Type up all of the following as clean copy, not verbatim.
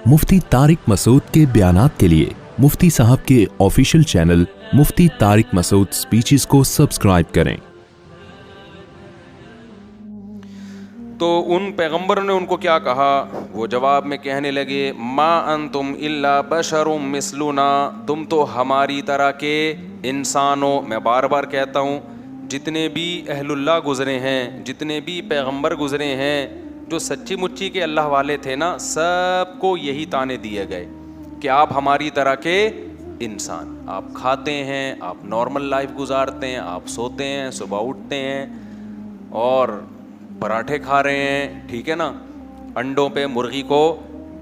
मुफ्ती तारिक मसूद के बयानात के लिए मुफ्ती साहब के ऑफिशियल चैनल मुफ्ती तारिक मसूद स्पीचेस को सब्सक्राइब करें। तो उन पैगंबरों ने उनको क्या कहा, वो जवाब में कहने लगे, मा अंतुम इल्ला बशरुम मिसलुना, तुम तो हमारी तरह के इंसानों। मैं बार बार कहता हूँ, जितने भी अहलुल्लाह गुज़रे हैं, जितने भी पैगंबर गुज़रे हैं, जो सच्ची मुच्ची के अल्लाह वाले थे ना, सबको यही ताने दिए गए कि आप हमारी तरह के इंसान, आप खाते हैं, आप नॉर्मल लाइफ गुजारते हैं, आप सोते हैं, सुबह उठते हैं और पराठे खा रहे हैं, ठीक है ना, अंडों पे मुर्गी को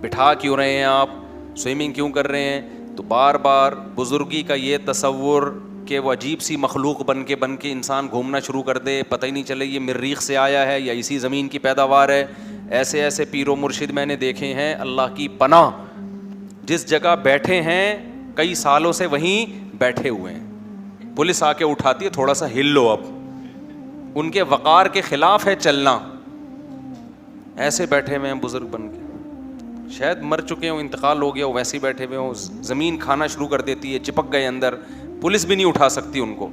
बिठा क्यों रहे हैं आप, स्विमिंग क्यों कर रहे हैं। तो बार बार बुजुर्गी का ये तसव्वुर कि वो अजीब सी मखलूक बन के इंसान घूमना शुरू कर दे, पता ही नहीं चले ये मरीख से आया है या इसी ज़मीन की पैदावार है। ऐसे ऐसे पीरो मुर्शिद मैंने देखे हैं, अल्लाह की पनाह, जिस जगह बैठे हैं कई सालों से वहीं बैठे हुए हैं, पुलिस आके उठाती है, थोड़ा सा हिल लो, अब उनके वक़ार के ख़िलाफ़ है चलना, ऐसे बैठे हुए हैं बुज़ुर्ग बन के, शायद मर चुके हों, इंतकाल हो गया हो, वैसे ही बैठे हुए हों, ज़मीन खाना शुरू कर देती है, चिपक गए अंदर, पुलिस भी नहीं उठा सकती उनको।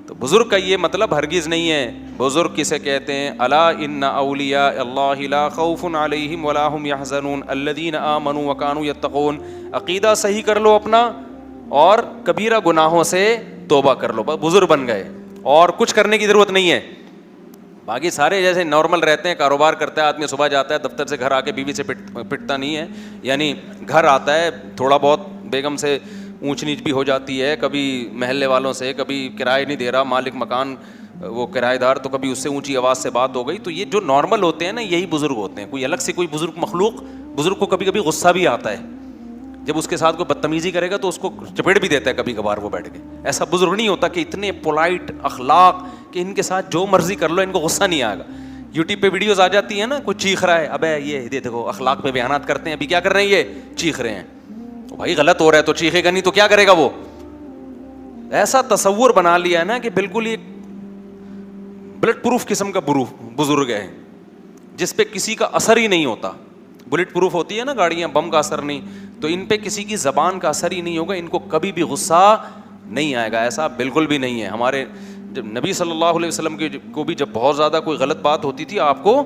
तो बुज़ुर्ग का ये मतलब हरगिज़ नहीं है। बुज़ुर्ग किसे कहते हैं, अला इन्ना औलिया अल्लाहि ला खौफुन अलैहिम वला हुम यहज़नून अल्लज़ीना आमनू व कानू यत्तक़ून। अक़ीदा सही कर लो अपना और कबीरा गुनाहों से तौबा कर लो, बस बुज़ुर्ग बन गए और कुछ करने की ज़रूरत नहीं है। बाकी सारे जैसे नॉर्मल रहते हैं, कारोबार करता है आदमी, सुबह जाता है दफ्तर से, घर आके बीवी से पिटता नहीं है, यानी घर आता है, थोड़ा बहुत बेगम से ऊंच नीच भी हो जाती है, कभी महल्ले वालों से, कभी किराए नहीं दे रहा मालिक मकान वो किराएदार, तो कभी उससे ऊंची आवाज़ से बात हो गई। तो ये जो नॉर्मल होते हैं ना, यही बुज़ुर्ग होते हैं। कोई अलग से कोई बुज़ुर्ग मखलूक, बुज़ुर्ग को कभी कभी गुस्सा भी आता है, जब उसके साथ कोई बदतमीज़ी करेगा तो उसको चपेट भी देता है कभी कभार वो बैठ के। ऐसा बुज़ुर्ग नहीं होता कि इतने पोलाइट अखलाक कि इनके साथ जो मर्जी कर लो इनको गुस्सा नहीं आएगा। यूट्यूब पे वीडियोज़ आ जाती है ना, कोई चीख रहा है, अबे ये देखो अखलाक पे बयानात करते हैं, अभी क्या कर रहे हैं, ये चीख रहे हैं, भाई गलत हो रहा है तो चीखेगा नहीं तो क्या करेगा वो। ऐसा तसव्वुर बना लिया है ना कि बिल्कुल ये बुलेट प्रूफ किस्म का बुजुर्ग है, जिस पे किसी का असर ही नहीं होता। बुलेट प्रूफ होती है ना गाड़ियां, बम का असर नहीं, तो इन पे किसी की जबान का असर ही नहीं होगा, इनको कभी भी गुस्सा नहीं आएगा। ऐसा बिल्कुल भी नहीं है। हमारे जब नबी सल्लल्लाहु अलैहि वसल्लम को भी जब बहुत ज़्यादा कोई गलत बात होती थी, आपको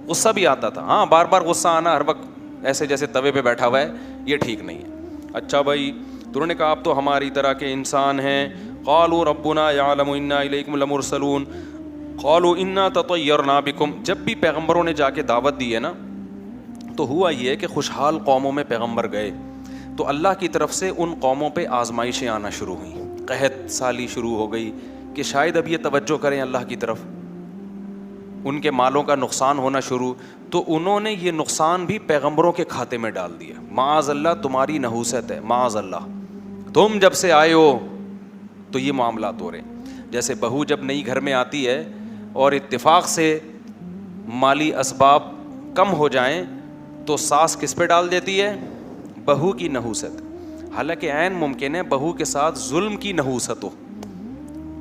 गुस्सा भी आता था। हाँ, बार बार गुस्सा आना हर वक्त ऐसे जैसे तवे पे बैठा हुआ है, ये ठीक नहीं है। अच्छा भाई, तो उन्होंने कहा आप तो हमारी तरह के इंसान हैं। क़ालू रब्बुना यअलमु इन्ना इलैकुम लमुरसलून क़ालू इन्ना ततय्यरना बिकुम। जब भी पैगंबरों ने जाके दावत दी है ना, तो हुआ ये कि खुशहाल कौमों में पैगंबर गए तो अल्लाह की तरफ से उन कौमों पे आजमाइशें आना शुरू हुई, कहत साली शुरू हो गई कि शायद अब ये तवज्जो करें अल्लाह की तरफ, उनके मालों का नुकसान होना शुरू। तो उन्होंने ये नुकसान भी पैगंबरों के खाते में डाल दिया। माअज़ल्लाह तुम्हारी नहूसत है, माअज़ल्लाह तुम जब से आए हो तो ये मामलात हो रहे हैं। जैसे बहू जब नई घर में आती है और इत्तेफाक से माली असबाब कम हो जाएं तो सास किस पे डाल देती है, बहू की नहूसत। हालांकि ऐन मुमकिन है बहू के साथ जुल्म की नहूसत हो।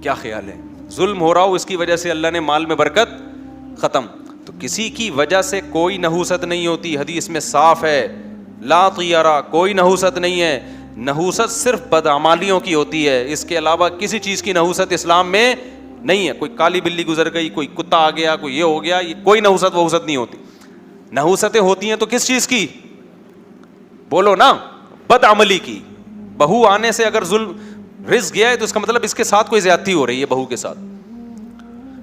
क्या ख्याल है, जुल्म हो रहा हो, इसकी वजह से अल्लाह ने माल में बरकत ख़त्म। तो किसी की वजह से कोई नहूसत नहीं होती, हदीस में साफ है, ला तियरा, कोई नहूसत नहीं है। नहूसत सिर्फ बदअमालियों की होती है, इसके अलावा किसी चीज़ की नहूसत इस्लाम में नहीं है। कोई काली बिल्ली गुजर गई, कोई कुत्ता आ गया, कोई ये हो गया, ये कोई नहूसत वहूसत नहीं होती। नहूसतें होती हैं तो किस चीज़ की, बोलो ना, बदअमली की। बहू आने से अगर जुल्म रिज़्क़ गया है तो इसका मतलब इसके साथ कोई ज़्यादती हो रही है बहू के साथ।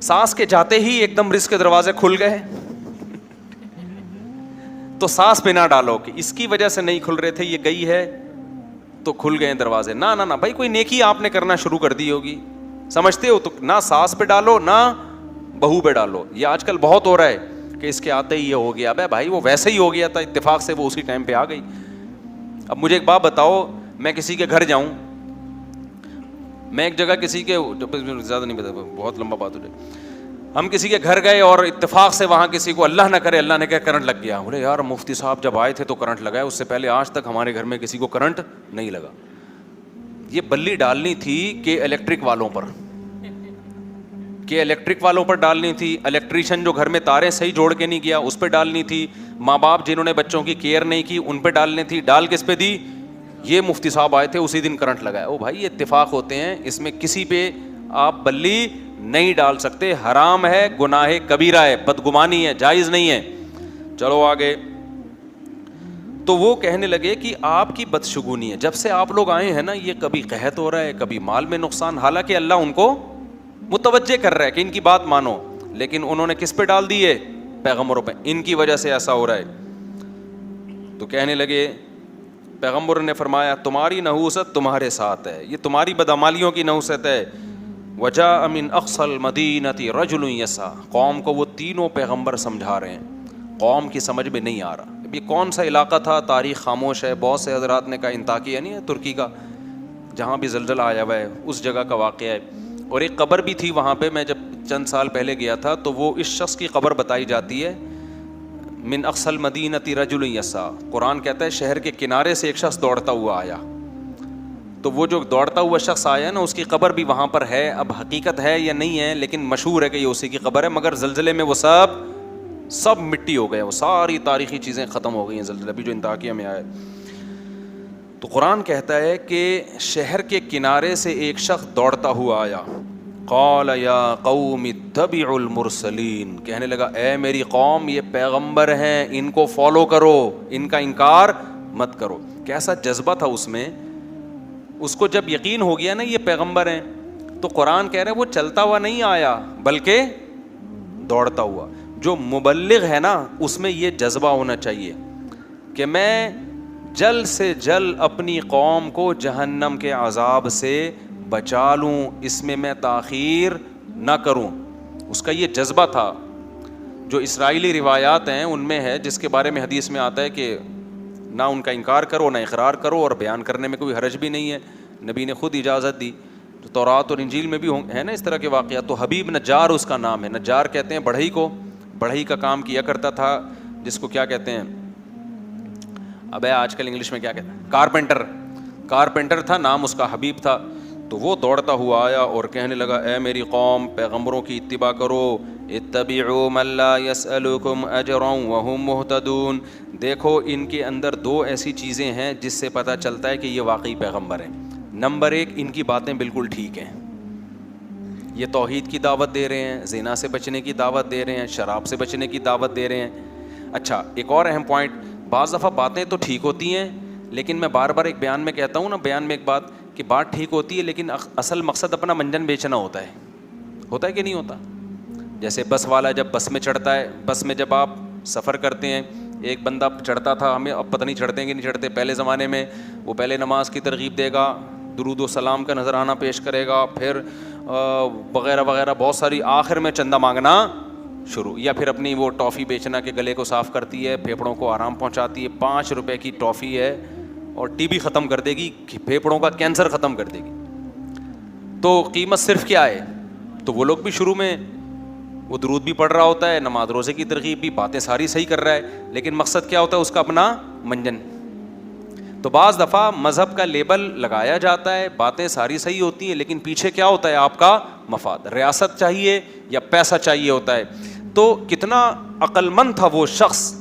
सास के जाते ही एकदम रिज़्क़ के दरवाजे खुल गए तो सास पे ना डालो कि इसकी वजह से नहीं खुल रहे थे, ये गई है तो खुल गए दरवाजे। ना ना ना भाई, कोई नेकी आपने करना शुरू कर दी होगी, समझते हो, तो ना सास पे डालो ना बहू पे डालो। ये आजकल बहुत हो रहा है कि इसके आते ही ये हो गया। अबे भाई वो वैसे ही हो गया था, इत्तेफाक से वो उसी टाइम पे आ गई। अब मुझे एक बात बताओ, मैं किसी के घर जाऊं, मैं एक जगह किसी के, ज़्यादा नहीं बता, बहुत लंबा बात हो जाए, हम किसी के घर गए और इत्तेफाक से वहाँ किसी को, अल्लाह ना करे, अल्लाह ने क्या, करंट लग गया। बोले यार मुफ्ती साहब जब आए थे तो करंट लगा है, उससे पहले आज तक हमारे घर में किसी को करंट नहीं लगा। ये बल्ली डालनी थी कि इलेक्ट्रिक वालों पर, कि इलेक्ट्रिक वालों पर डालनी थी, इलेक्ट्रीशियन जो घर में तारें सही जोड़ के नहीं गया उस पर डालनी थी, ماں باپ جنہوں نے بچوں کی کیئر نہیں کی ان پہ ڈالنی تھی, ڈال کس پہ دی؟ یہ مفتی صاحب آئے تھے اسی دن کرنٹ لگایا. او بھائی یہ اتفاق ہوتے ہیں, اس میں کسی پہ آپ بلی نہیں ڈال سکتے, حرام ہے, گناہ کبیرہ ہے, بدگمانی ہے, جائز نہیں ہے. چلو آگے. تو وہ کہنے لگے کہ آپ کی بدشگونی ہے, جب سے آپ لوگ آئے ہیں نا یہ کبھی قحط ہو رہا ہے, کبھی مال میں نقصان, حالانکہ اللہ ان کو متوجہ کر رہا ہے کہ ان کی بات مانو, لیکن انہوں نے کس پہ ڈال دی ہے؟ پیغمبروں پہ. ان کی وجہ سے ایسا ہو رہا ہے. تو کہنے لگے, پیغمبر نے فرمایا تمہاری نحوست تمہارے ساتھ ہے, یہ تمہاری بدعمالیوں کی نحوست ہے. وجاء من اقصى المدینۃ رجل یسعی, قوم کو وہ تینوں پیغمبر سمجھا رہے ہیں, قوم کی سمجھ میں نہیں آ رہا. اب یہ کون سا علاقہ تھا؟ تاریخ خاموش ہے. بہت سے حضرات نے کہا انطاکیہ نہیں ہے ترکی کا, جہاں بھی زلزلہ آیا ہوا ہے, اس جگہ کا واقعہ ہے. اور ایک قبر بھی تھی وہاں پہ, میں جب چند سال پہلے گیا تھا تو وہ اس شخص کی قبر بتائی جاتی ہے, من اقصى المدینۃ رجل یسعی. قرآن کہتا ہے شہر کے کنارے سے ایک شخص دوڑتا ہوا آیا. تو وہ جو دوڑتا ہوا شخص آیا نا, اس کی قبر بھی وہاں پر ہے. اب حقیقت ہے یا نہیں ہے, لیکن مشہور ہے کہ یہ اسی کی قبر ہے, مگر زلزلے میں وہ سب مٹی ہو گئے, وہ ساری تاریخی چیزیں ختم ہو گئی ہیں زلزلہ بھی جو انطاکیہ میں آیا. تو قرآن کہتا ہے کہ شہر کے کنارے سے ایک شخص دوڑتا ہوا آیا. قال یا قوم اتبعوا المرسلین, کہنے لگا اے میری قوم یہ پیغمبر ہیں, ان کو فالو کرو, ان کا انکار مت کرو. کیسا جذبہ تھا اس میں. اس کو جب یقین ہو گیا نا یہ پیغمبر ہیں, تو قرآن کہہ رہا ہے وہ چلتا ہوا نہیں آیا بلکہ دوڑتا ہوا. جو مبلغ ہے نا اس میں یہ جذبہ ہونا چاہیے کہ میں جلد سے جلد اپنی قوم کو جہنم کے عذاب سے بچا لوں, اس میں تاخیر نہ کروں. اس کا یہ جذبہ تھا. جو اسرائیلی روایات ہیں ان میں ہے, جس کے بارے میں حدیث میں آتا ہے کہ نہ ان کا انکار کرو نہ اقرار کرو, اور بیان کرنے میں کوئی حرج بھی نہیں ہے, نبی نے خود اجازت دی. تو تورات اور انجیل میں بھی ہے نا اس طرح کے واقعات. تو حبیب نجار اس کا نام ہے. نجار کہتے ہیں بڑھئی کو, بڑھئی کا کام کیا کرتا تھا, جس کو کیا کہتے ہیں ابے آج کل انگلش میں کیا کہتے ہیں, کارپینٹر تھا, نام اس کا حبیب تھا. تو وہ دوڑتا ہوا آیا اور کہنے لگا اے میری قوم پیغمبروں کی اتباع کرو. اتبعوا من لا يسألكم اجرا وهم مهتدون. دیکھو ان کے اندر دو ایسی چیزیں ہیں جس سے پتہ چلتا ہے کہ یہ واقعی پیغمبر ہیں. نمبر ایک, ان کی باتیں بالکل ٹھیک ہیں, یہ توحید کی دعوت دے رہے ہیں, زنا سے بچنے کی دعوت دے رہے ہیں, شراب سے بچنے کی دعوت دے رہے ہیں. اچھا ایک اور اہم پوائنٹ, بعض دفعہ باتیں تو ٹھیک ہوتی ہیں, لیکن میں بار بار ایک بیان میں کہتا ہوں نا, بیان میں ایک بات کہ بات ٹھیک ہوتی ہے لیکن اصل مقصد اپنا منجن بیچنا ہوتا ہے کہ نہیں ہوتا. جیسے بس والا جب بس میں چڑھتا ہے, بس میں جب آپ سفر کرتے ہیں, ایک بندہ چڑھتا تھا, ہمیں اب پتہ نہیں چڑھتے ہیں کہ نہیں چڑھتے, پہلے زمانے میں وہ پہلے نماز کی ترغیب دے گا, درود و سلام کا نذرانہ پیش کرے گا, پھر وغیرہ وغیرہ بہت ساری, آخر میں چندہ مانگنا شروع, یا پھر اپنی وہ ٹافی بیچنا کہ گلے کو صاف کرتی ہے, پھیپھڑوں کو آرام پہنچاتی ہے, 5 روپے کی ٹافی ہے اور ٹی بی ختم کر دے گی, پھیپھڑوں کا کینسر ختم کر دے گی. تو قیمت صرف کیا ہے؟ تو وہ لوگ بھی شروع میں وہ درود بھی پڑھ رہا ہوتا ہے, نماز روزے کی ترغیب بھی, باتیں ساری صحیح کر رہا ہے, لیکن مقصد کیا ہوتا ہے اس کا اپنا منجن. تو بعض دفعہ مذہب کا لیبل لگایا جاتا ہے, باتیں ساری صحیح ہوتی ہیں, لیکن پیچھے کیا ہوتا ہے آپ کا مفاد, ریاست چاہیے یا پیسہ چاہیے ہوتا ہے. تو کتنا عقل مند تھا وہ شخص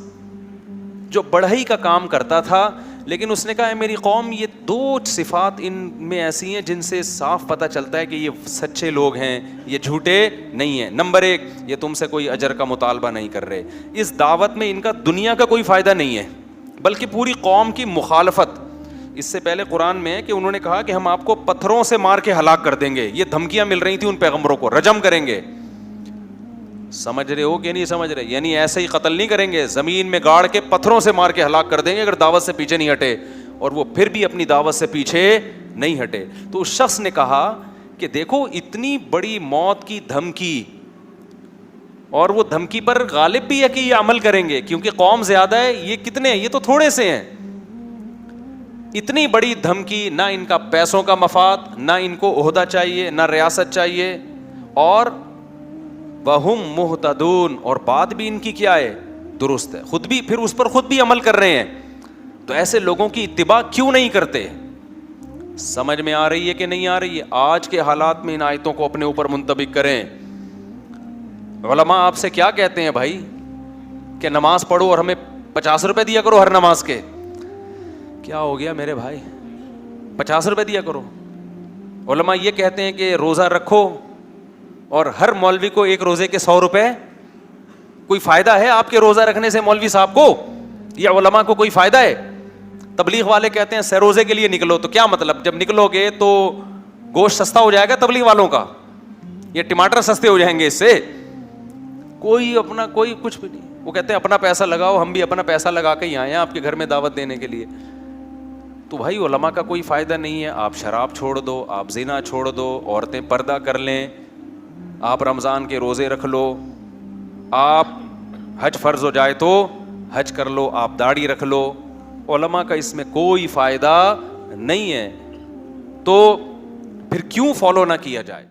جو بڑھئی کا کام کرتا تھا, لیکن اس نے کہا ہے میری قوم یہ 2 صفات ان میں ایسی ہیں جن سے صاف پتہ چلتا ہے کہ یہ سچے لوگ ہیں, یہ جھوٹے نہیں ہیں. نمبر 1, یہ تم سے کوئی اجر کا مطالبہ نہیں کر رہے, اس دعوت میں ان کا دنیا کا کوئی فائدہ نہیں ہے بلکہ پوری قوم کی مخالفت. اس سے پہلے قرآن میں ہے کہ انہوں نے کہا کہ ہم آپ کو پتھروں سے مار کے ہلاک کر دیں گے, یہ دھمکیاں مل رہی تھیں ان پیغمبروں کو, رجم کریں گے. سمجھ رہے ہو کہ نہیں سمجھ رہے؟ یعنی ایسے ہی قتل نہیں کریں گے, زمین میں گاڑ کے پتھروں سے مار کے ہلاک کر دیں گے اگر دعوت سے پیچھے نہیں ہٹے. اور وہ پھر بھی اپنی دعوت سے پیچھے نہیں ہٹے. تو اس شخص نے کہا کہ دیکھو اتنی بڑی موت کی دھمکی, اور وہ دھمکی پر غالب بھی ہے کہ یہ عمل کریں گے کیونکہ قوم زیادہ ہے, یہ کتنے ہیں, یہ تو تھوڑے سے ہیں. اتنی بڑی دھمکی, نہ ان کا پیسوں کا مفاد, نہ ان کو عہدہ چاہیے, نہ ریاست چاہیے, اور وہم مہتدون, اور بات بھی ان کی کیا ہے, درست ہے, خود بھی پھر اس پر خود بھی عمل کر رہے ہیں. تو ایسے لوگوں کی اتباع کیوں نہیں کرتے؟ سمجھ میں آ رہی ہے کہ نہیں آ رہی ہے؟ آج کے حالات میں ان آیتوں کو اپنے اوپر منطبق کریں. علماء آپ سے کیا کہتے ہیں بھائی کہ نماز پڑھو اور ہمیں 50 रुपए दिया करो हर नमाज के। क्या हो गया मेरे भाई, 50 रुपए दिया करो। उलमा ये कहते हैं कि रोज़ा रखो और हर मौलवी को एक रोज़े के 100 रुपए। कोई फ़ायदा है आपके रोज़ा रखने से मौलवी साहब को या उलमा को कोई फ़ायदा है? तबलीग वाले कहते हैं सर रोज़े के लिए निकलो, तो क्या मतलब, जब निकलोगे तो गोश्त सस्ता हो जाएगा तबलीग वालों का, ये टमाटर सस्ते हो जाएंगे इससे? कोई अपना कोई कुछ भी नहीं। वो कहते हैं अपना पैसा लगाओ, हम भी अपना पैसा लगा के ही आए हैं आपके घर में दावत देने के लिए। तो भाई उलमा का कोई फ़ायदा नहीं है। आप शराब छोड़ दो, आप ज़िना छोड़ दो, औरतें पर्दा कर लें, आप रमज़ान के रोज़े रख लो, आप हज फ़र्ज़ हो जाए तो हज कर लो, आप दाढ़ी रख लो। उलमा का इसमें कोई फ़ायदा नहीं है, तो फिर क्यों फॉलो ना किया जाए?